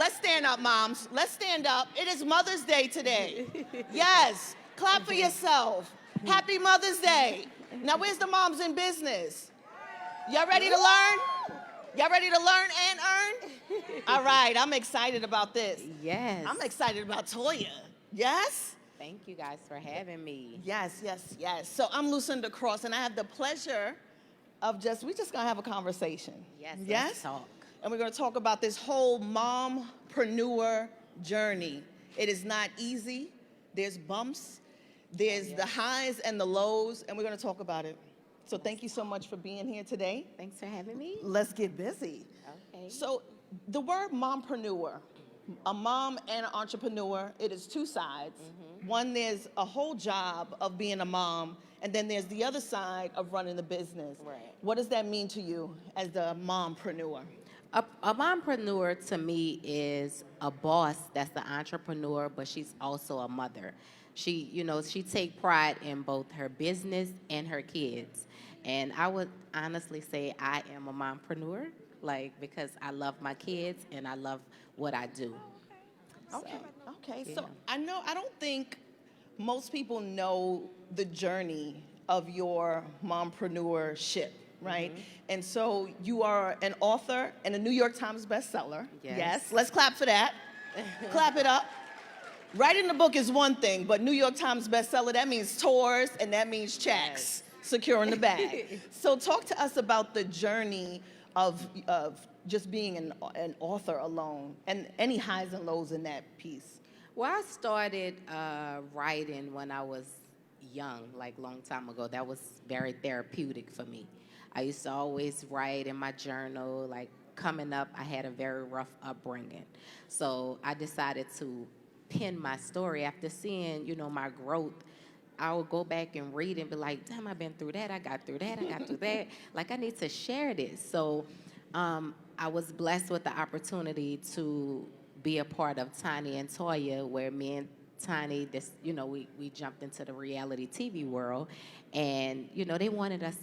Let's stand up, moms. Let's stand up. It is Mother's Day today. Yes. Clap for yourself. Happy Mother's Day. Now, where's the moms in business? Y'all ready to learn? Y'all ready to learn and earn? All right, I'm excited about this. Yes. I'm excited about Toya. Yes? Thank you guys for having me. Yes, yes, yes. So I'm Lucinda Cross, and I have the pleasure of we're just going to have a conversation. Yes, Yes? let's talk. And we're going to talk about this whole mompreneur journey. It is not easy. There's bumps. There's the highs and the lows, and we're going to talk about it. So thank you so much for being here today. Thanks for having me. Let's get busy. Okay. So the word mompreneur, a mom and an entrepreneur, it is two sides. One, there's a whole job of being a mom, and then there's the other side of running the business. Right. What does that mean to you as the mompreneur? A mompreneur to me is a boss that's the entrepreneur, but she's also a mother. She take pride in both her business and her kids. And I would honestly say I am a mompreneur, because I love my kids and I love what I do. Okay. yeah. So I don't think most people know the journey of your mompreneurship, right? And so you are an author and a New York Times bestseller. Yes. Let's clap for that. Clap it up. Writing the book is one thing, but New York Times bestseller, that means tours and that means checks, securing the bag. So talk to us about the journey of just being an author alone and any highs and lows in that piece. Well, I started writing when I was young, long time ago. That was very therapeutic for me. I used to always write in my journal. Coming up, I had a very rough upbringing. So I decided to pen my story after seeing, my growth. I would go back and read and be like, damn, I've been through that. I got through that. I got through that. I need to share this. So I was blessed with the opportunity to be a part of Tiny and Toya, where me and Tiny, we jumped into the reality TV world. And, they wanted us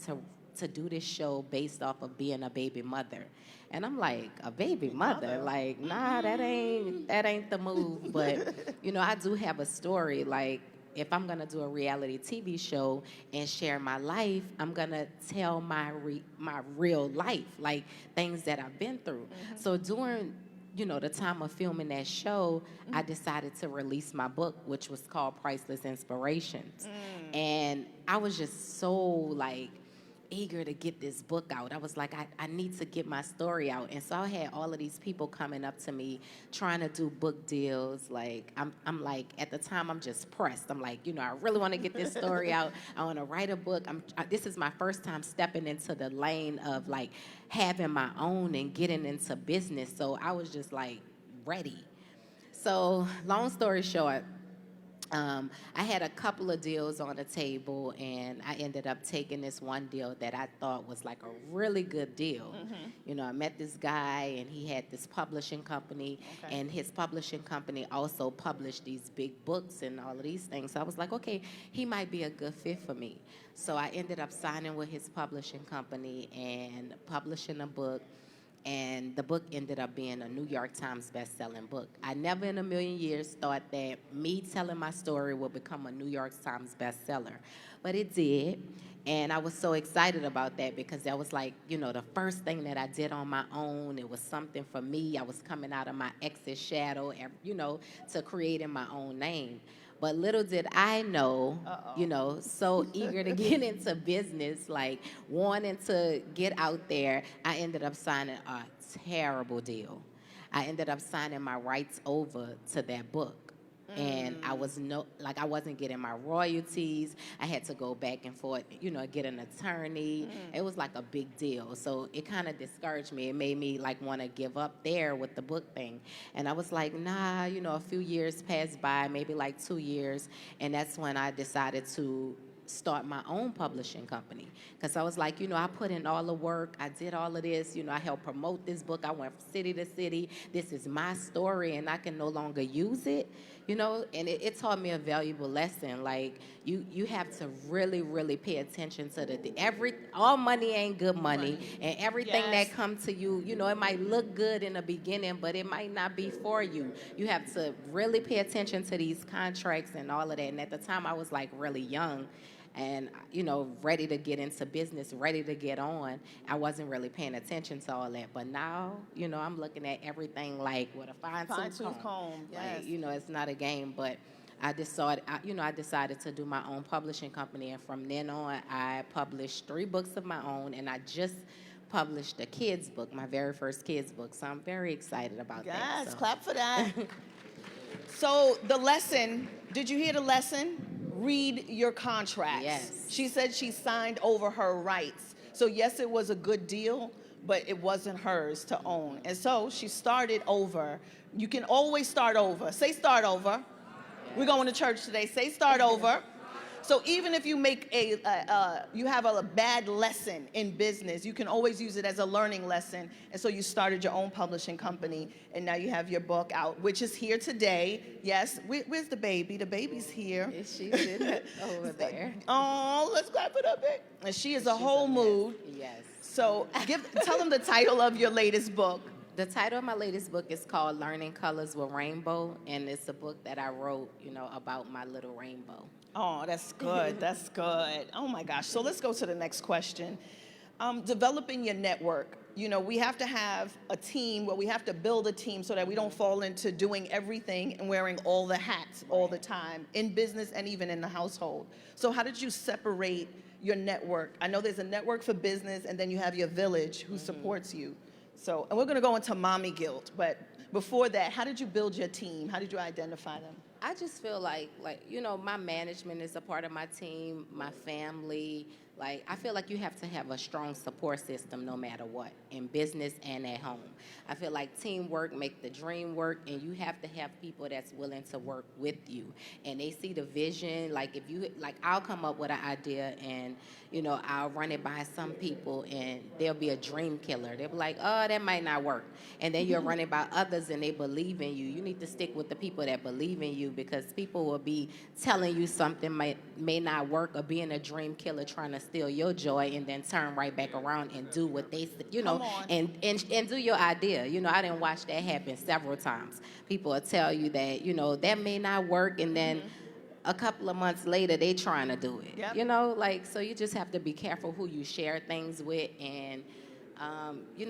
to do this show based off of being a baby mother. And I'm like, a baby mother? Nah, that ain't the move. But, I do have a story. If I'm going to do a reality TV show and share my life, I'm going to tell my real life, things that I've been through. So during, the time of filming that show, I decided to release my book, which was called Priceless Inspirations. And I was just so, eager to get this book out. I was like, I need to get my story out. And so I had all of these people coming up to me trying to do book deals. I'm like, at the time, I'm just pressed. I'm like, I really want to get this story out. I want to write a book. This is my first time stepping into the lane of having my own and getting into business. So I was just ready. So long story short, I had a couple of deals on the table, and I ended up taking this one deal that I thought was a really good deal. I met this guy, and he had this publishing company, and his publishing company also published these big books and all of these things. So I was like, okay, he might be a good fit for me. So I ended up signing with his publishing company and publishing a book. And the book ended up being a New York Times best-selling book. I never in a million years thought that me telling my story would become a New York Times bestseller. But it did. And I was so excited about that because that was the first thing that I did on my own. It was something for me. I was coming out of my ex's shadow, to creating my own name. But little did I know, so eager to get into business, wanting to get out there, I ended up signing a terrible deal. I ended up signing my rights over to that book. And I wasn't getting my royalties. I had to go back and forth, get an attorney. It was a big deal. So it kind of discouraged me. It made me want to give up there with the book thing. And I was like, nah, a few years passed by, maybe 2 years. And that's when I decided to start my own publishing company. Because I was like, I put in all the work, I did all of this, I helped promote this book, I went from city to city, this is my story, and I can no longer use it, and it taught me a valuable lesson. Like, you have to really, really pay attention to all money ain't good money, and everything Yes. that comes to you, it might look good in the beginning, but it might not be for you. You have to really pay attention to these contracts and all of that. And at the time, I was like really young and, ready to get into business, ready to get on. I wasn't really paying attention to all that. But now, I'm looking at everything like with a fine-tooth comb. Yes. Like, it's not a game, but I decided to do my own publishing company. And from then on, I published 3 books of my own, and I just published a kids book, my very first kids book. So I'm very excited about that. Yes, So. clap for that. So the lesson, did you hear the lesson? Read your contracts. Yes. She said she signed over her rights. So yes, it was a good deal, but it wasn't hers to own. And so she started over. You can always start over. Say start over. We're going to church today. Say start over. So even if you make you have a bad lesson in business, you can always use it as a learning lesson. And so you started your own publishing company, and now you have your book out, which is here today. Yes, where's the baby? The baby's here. She's sitting over there. Oh, let's clap it up, babe. And she is a whole mood. Yes. So tell them the title of your latest book. The title of my latest book is called Learning Colors with Rainbow, and it's a book that I wrote, about my little rainbow. Oh, that's good. That's good. Oh, my gosh. So let's go to the next question. Developing your network. We have to have a team where we have to build a team so that we don't fall into doing everything and wearing all the hats all the time in business and even in the household. So how did you separate your network? I know there's a network for business, and then you have your village who supports you. So, and we're going to go into mommy guilt, but before that, how did you build your team? How did you identify them? I just feel like my management is a part of my team, my family. Like, I feel like you have to have a strong support system no matter what, in business and at home. I feel like teamwork make the dream work, and you have to have people that's willing to work with you. And they see the vision. Like, I'll come up with an idea, and, I'll run it by some people, and they'll be a dream killer. They'll be like, oh, that might not work. And then you'll run it by others, and they believe in you. You need to stick with the people that believe in you, because people will be telling you something may not work, or being a dream killer trying to steal your joy, and then turn right back around and do what they and do your idea. I didn't watch that happen several times. People will tell you that, that may not work, and then a couple of months later, they trying to do it. Yep. So you just have to be careful who you share things with, and,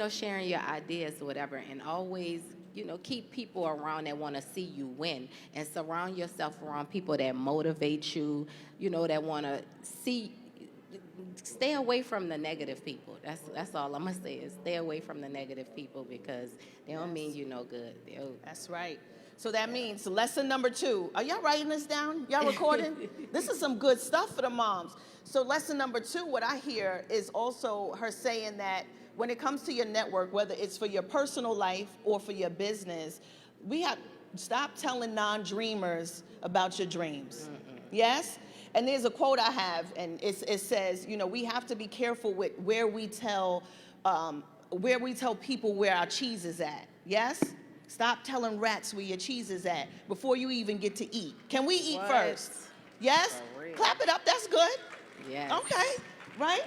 sharing your ideas or whatever, and always, keep people around that want to see you win, and surround yourself around people that motivate you, that want to see. Stay away from the negative people. That's all I'm gonna say, is stay away from the negative people, because they don't mean you no good. That's right. So that means lesson number 2. Are y'all writing this down? Y'all recording? This is some good stuff for the moms. So lesson number 2, what I hear is also her saying that when it comes to your network, whether it's for your personal life or for your business, we have stop telling non-dreamers about your dreams. Yes? And there's a quote I have, and it says, we have to be careful with where we tell people where our cheese is at. Yes? Stop telling rats where your cheese is at before you even get to eat. Can we eat first? Yes? Clap it up. That's good. Yes. Okay. Right?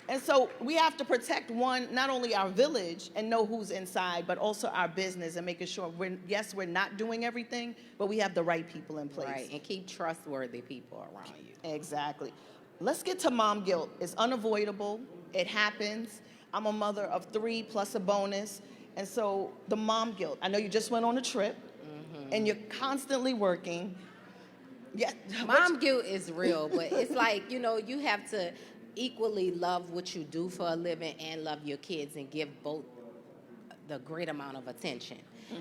And so we have to protect not only our village and know who's inside, but also our business, and making sure we're not doing everything, but we have the right people in place. Right, and keep trustworthy people around you. Exactly. Let's get to mom guilt. It's unavoidable. It happens. I'm a mother of 3 plus a bonus. And so the mom guilt. I know you just went on a trip, and you're constantly working. Yeah. Mom guilt is real, but it's like, you have to equally love what you do for a living and love your kids, and give both the great amount of attention.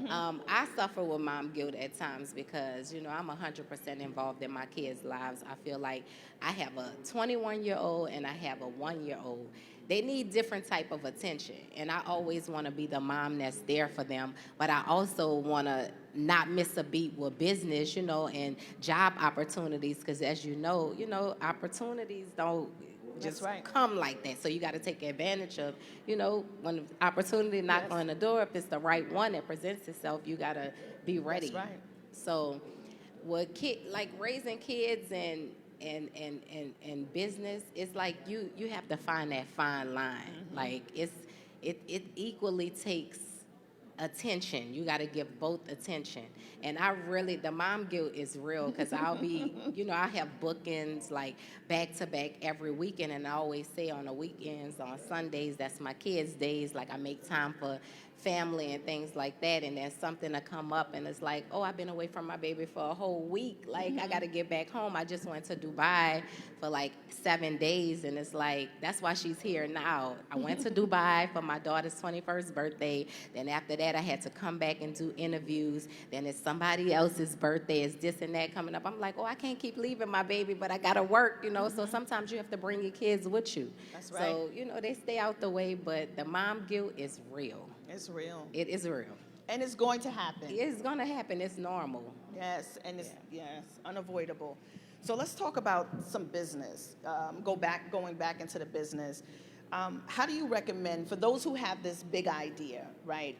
I suffer with mom guilt at times because, I'm 100% involved in my kids' lives. I feel like I have a 21-year-old and I have a 1-year-old they need different type of attention. And I always want to be the mom that's there for them, but I also want to not miss a beat with business, and job opportunities, because as opportunities don't just come like that. So you got to take advantage of, when the opportunity knock on the door, if it's the right one that presents itself, you got to be ready. That's right. So with like raising kids and business, it's like you have to find that fine line. Like it equally takes attention. You got to give both attention. And the mom guilt is real, because I'll be, I have bookings like back to back every weekend, and I always say on the weekends, on Sundays, that's my kids' days. Like I make time for family and things like that, and there's something to come up, and it's like, oh, I've been away from my baby for a whole week. Like I got to get back home. I just went to Dubai for like 7 days, and it's like, that's why she's here now. I went to Dubai for my daughter's 21st birthday. Then after that, I had to come back and do interviews. Then it's somebody else's birthday. It's this and that coming up. I'm like, oh, I can't keep leaving my baby, but I got to work, So sometimes you have to bring your kids with you. That's right. So, they stay out the way, but the mom guilt is real. It's real. It is real. And it's going to happen. It's going to happen. It's normal. Yes, and it's unavoidable. So let's talk about some business. Going back into the business. How do you recommend, for those who have this big idea, right?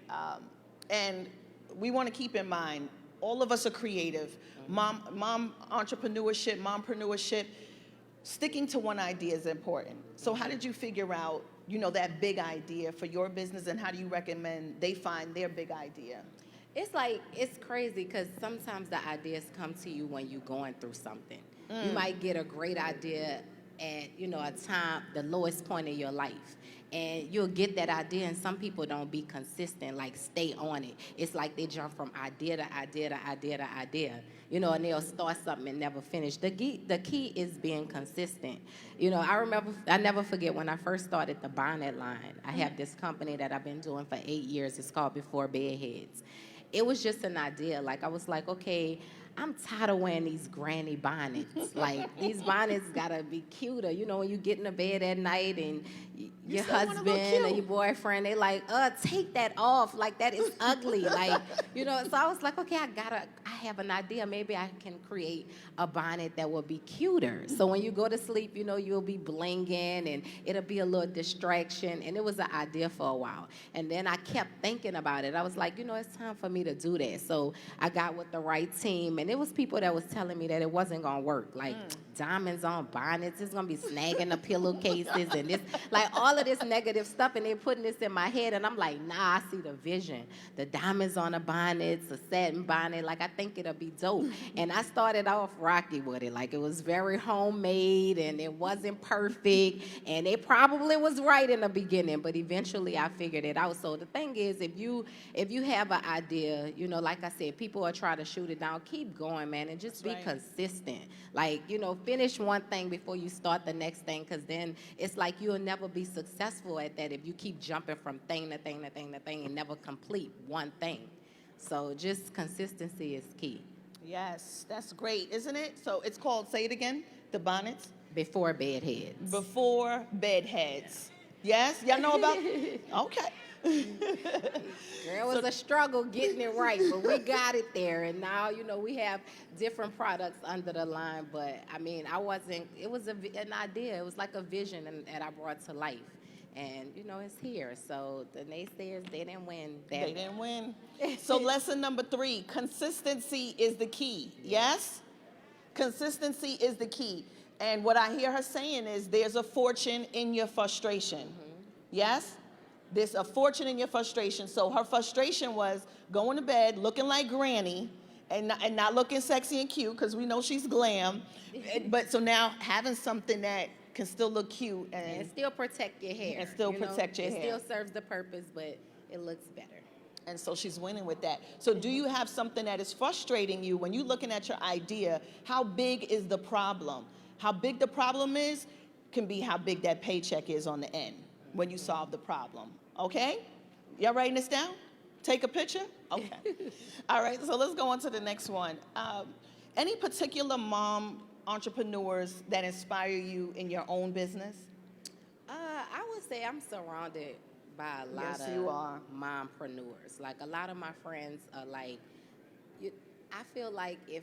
And we want to keep in mind, all of us are creative. Mom entrepreneurship, mompreneurship, sticking to one idea is important. So how did you figure out, that big idea for your business, and how do you recommend they find their big idea? It's crazy, because sometimes the ideas come to you when you're going through something. You might get a great idea at, a time, the lowest point of your life. And you'll get that idea, and some people don't be consistent, like stay on it. It's like they jump from idea to idea to idea to idea, and they'll start something and never finish. The key is being consistent. I never forget when I first started the bonnet line. I have this company that I've been doing for 8 years. It's called Before Bedheads. It was just an idea. Like, I was like, okay, I'm tired of wearing these granny bonnets. Like, these bonnets gotta be cuter. When you get in the bed at night and your husband or your boyfriend, they like, take that off. Like, that is ugly. Like, so I was like, okay, I have an idea. Maybe I can create a bonnet that will be cuter. So when you go to sleep, you'll be blinging, and it'll be a little distraction. And it was an idea for a while. And then I kept thinking about it. I was like, it's time for me to do that. So I got with the right team, and it was people that was telling me that it wasn't gonna work. Like diamonds on bonnets, it's gonna be snagging the pillowcases, and this, like all of this negative stuff, and they're putting this in my head, and I'm like, nah, I see the vision. The diamonds on the bonnets, a satin bonnet, like I think it'll be dope. And I started off rocky with it. Like, it was very homemade, and it wasn't perfect, and it probably was right in the beginning, but eventually I figured it out. So the thing is, if you have an idea, like I said, people are trying to shoot it down. Keep going, man, and just be consistent. Like, finish one thing before you start the next thing, because then it's like you'll never be successful at that if you keep jumping from thing to thing to thing to thing and never complete one thing. So just consistency is key. Yes, that's great, isn't it? So it's called, say it again, the bonnets? Before Bedheads. Before Bedheads. Yes? Y'all know about? Okay. It was a struggle getting it right, but we got it there. And now, we have different products under the line. But, it was an idea. It was like a vision that I brought to life. And, it's here. So the naysayers, they didn't win. They didn't win. So lesson number 3, consistency is the key. Yes? Consistency is the key. And what I hear her saying is there's a fortune in your frustration. Yes? There's a fortune in your frustration. So her frustration was going to bed looking like granny and not looking sexy and cute, because we know she's glam. But so now having something that can still look cute and still protect your hair. And still protect your hair. It still serves the purpose, but it looks better. And so she's winning with that. So do you have something that is frustrating you when you're looking at your idea? How big is the problem? How big the problem is can be how big that paycheck is on the end when you solve the problem. Okay? Y'all writing this down? Take a picture? Okay. All right, so let's go on to the next one. Any particular mom entrepreneurs that inspire you in your own business? I would say I'm surrounded by a lot Yes, you of are. mompreneurs. Like a lot of my friends are like, you, I feel like if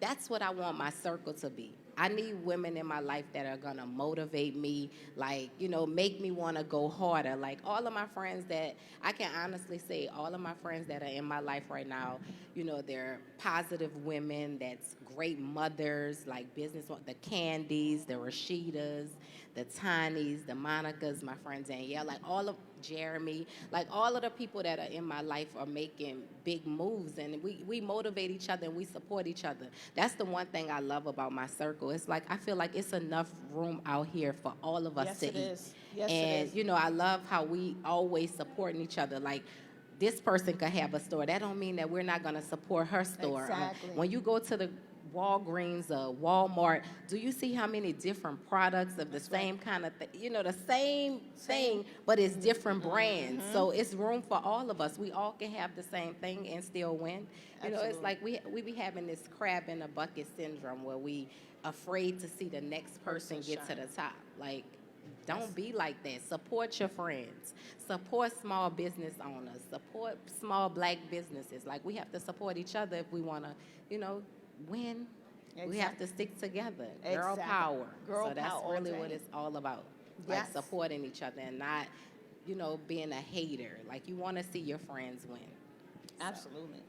that's what I want my circle to be. I need women in my life that are gonna motivate me, like, make me wanna go harder. Like all of my friends that I can honestly say, all of my friends that are in my life right now, they're positive women that's great mothers, like the Candies, the Rashidas, the Tinys, the Monicas, my friend Danielle, like all of Jeremy, like all of the people that are in my life are making big moves, and we motivate each other and we support each other. That's the one thing I love about my circle. It's like I feel like it's enough room out here for all of us Yes, to it eat. is. Yes, And it is. I love how we always supporting each other. Like this person could have a store. That don't mean that we're not gonna support her store. Exactly. When you go to the Walgreens or Walmart, do you see how many different products of the same kind of thing? The same thing, but it's different brands. So it's room for all of us. We all can have the same thing and still win. It's Absolutely. like we be having this crab in a bucket syndrome where we afraid to see the next person get to the top. Like, don't be like that. Support your friends. Support small business owners. Support small black businesses. Like, we have to support each other if we want to, win. We have to stick together. Girl Exactly. power. Girl so that's power all really day. what it's all about. Yes. Like supporting each other and not, being a hater. Like you want to see your friends win. Absolutely.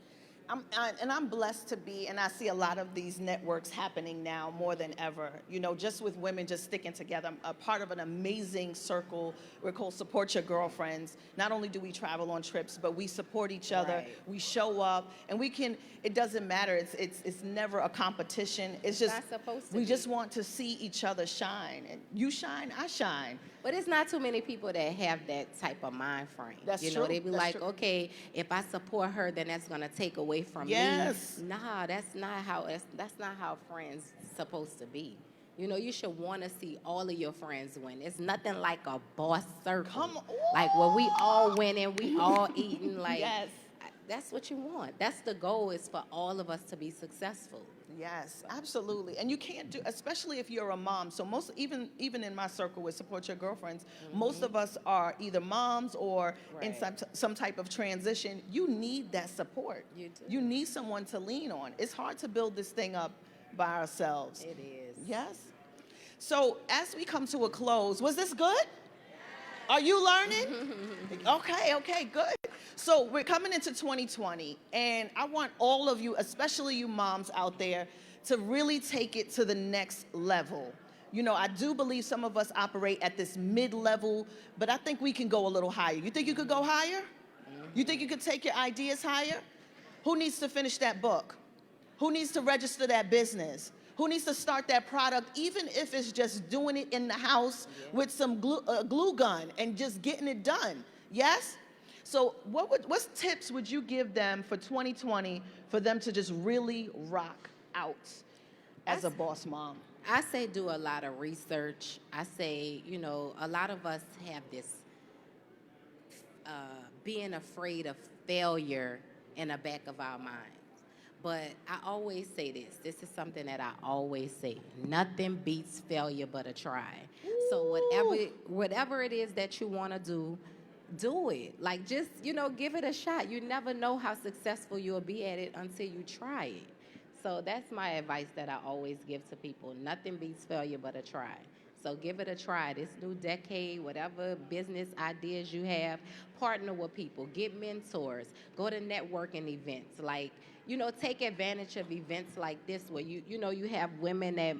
I'm blessed to be, and I see a lot of these networks happening now more than ever, just with women just sticking together. I'm a part of an amazing circle. We're called Support Your Girlfriends. Not only do we travel on trips, but we support each other. Right. We show up, and it doesn't matter. It's never a competition. It's just, not supposed to we be. just want to see each other shine. And you shine, I shine. But it's not too many people that have that type of mind frame. That's They true. be That's like, true. okay, if I support her, then that's gonna take away from Yes. me. Nah, that's not how friends supposed to be. You should want to see all of your friends win. It's nothing like a boss circle. Come on. Like where we all winning, we all eating. Like Yes. that's what you want. That's the goal, is for all of us to be successful. Yes, absolutely. And you can't do, especially if you're a mom. So even in my circle with Support Your Girlfriends, most of us are either moms or in Right. some type of transition. You need that support. You do. You need someone to lean on. It's hard to build this thing up by ourselves. It is. Yes. So as we come to a close, was this good? Are you learning? Okay, good. So we're coming into 2020, and I want all of you, especially you moms out there, to really take it to the next level. I do believe some of us operate at this mid-level, but I think we can go a little higher. You think you could go higher? You think you could take your ideas higher? Who needs to finish that book? Who needs to register that business? Who needs to start that product, even if it's just doing it in the house with some glue gun and just getting it done? Yes? So what tips would you give them for 2020 for them to just really rock out as a boss mom? I say do a lot of research. I say, a lot of us have this being afraid of failure in the back of our minds. But I always say this. This is something that I always say. Nothing beats failure but a try. So whatever it is that you want to do it. Like just, give it a shot. You never know how successful you'll be at it until you try it. So that's my advice that I always give to people. Nothing beats failure but a try. So give it a try. This new decade, whatever business ideas you have, partner with people, get mentors, go to networking events. Like, take advantage of events like this where you have women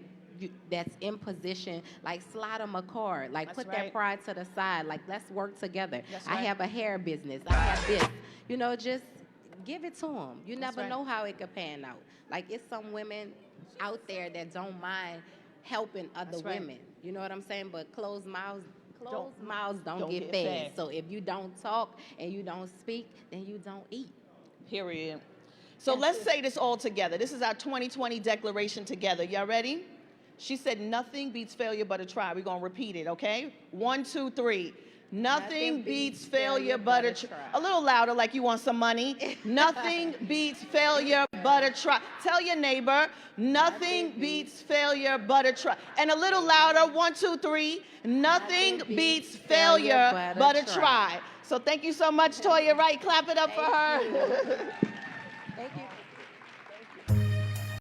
that's in position, like slide them a card, like That's put right. that pride to the side, like let's work together. That's I right. have a hair business, I have this, just give it to them. You That's never right. know how it could pan out. Like it's some women out there that don't mind helping other That's right. women. You know what I'm saying? But closed mouths don't don't get get fed. fed. So if you don't talk and you don't speak, then you don't eat. Period. So let's say this all together. This is our 2020 declaration together. Y'all ready? She said nothing beats failure but a try. We're going to repeat it, okay? 1, 2, 3. Nothing beats failure but a try. A little louder, like you want some money. Nothing beats failure but a try. Tell your neighbor, nothing beats failure but a try. And a little louder, 1, 2, 3. Nothing beats failure but a try. So thank you so much, Toya Wright. Clap it up for her.